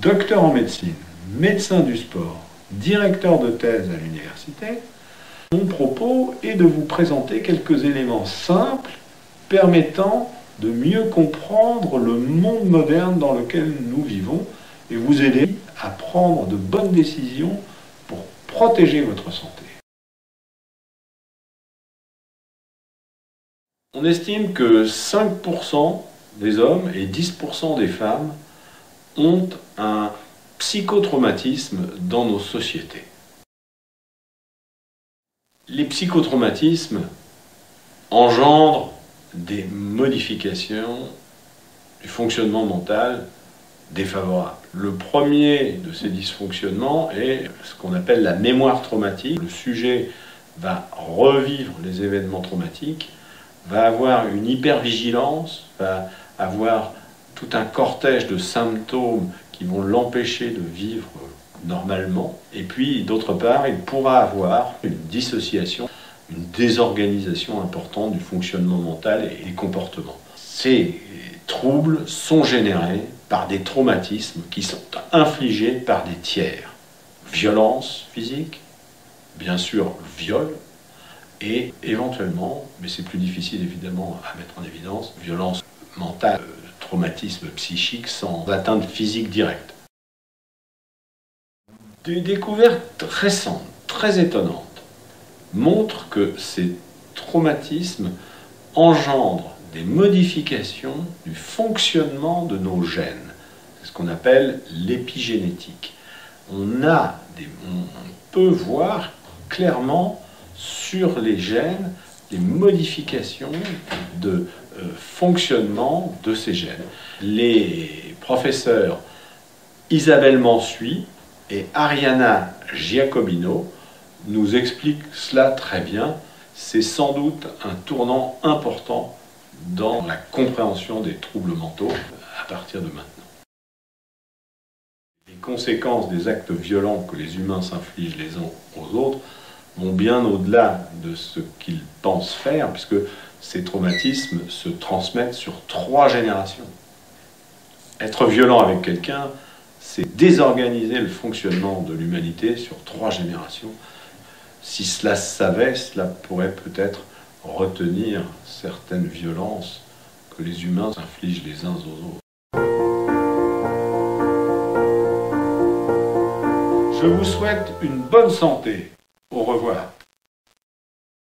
docteur en médecine, médecin du sport, directeur de thèse à l'université, mon propos est de vous présenter quelques éléments simples permettant de mieux comprendre le monde moderne dans lequel nous vivons et vous aider à prendre de bonnes décisions pour protéger votre santé. On estime que 5% des hommes et 10% des femmes ont un psychotraumatisme dans nos sociétés. Les psychotraumatismes engendrent des modifications du fonctionnement mental défavorables. Le premier de ces dysfonctionnements est ce qu'on appelle la mémoire traumatique. Le sujet va revivre les événements traumatiques, va avoir une hypervigilance, va avoir tout un cortège de symptômes qui vont l'empêcher de vivre normalement. Et puis, d'autre part, il pourra avoir une dissociation, une désorganisation importante du fonctionnement mental et des comportements. Ces troubles sont générés par des traumatismes qui sont infligés par des tiers. Violence physique, bien sûr viol, et éventuellement, mais c'est plus difficile évidemment à mettre en évidence, violence mentale, traumatisme psychique sans atteinte physique directe. Des découvertes récentes, très étonnantes, montrent que ces traumatismes engendrent des modifications du fonctionnement de nos gènes. C'est ce qu'on appelle l'épigénétique. On peut voir clairement sur les gènes les modifications de fonctionnement de ces gènes. Les professeurs Isabelle Mansuy et Arianna Giacobino nous expliquent cela très bien. C'est sans doute un tournant important dans la compréhension des troubles mentaux à partir de maintenant. Les conséquences des actes violents que les humains s'infligent les uns aux autres vont bien au-delà de ce qu'ils pensent faire, puisque ces traumatismes se transmettent sur 3 générations. Être violent avec quelqu'un, c'est désorganiser le fonctionnement de l'humanité sur 3 générations. Si cela se savait, cela pourrait peut-être retenir certaines violences que les humains s'infligent les uns aux autres. Je vous souhaite une bonne santé. Au revoir.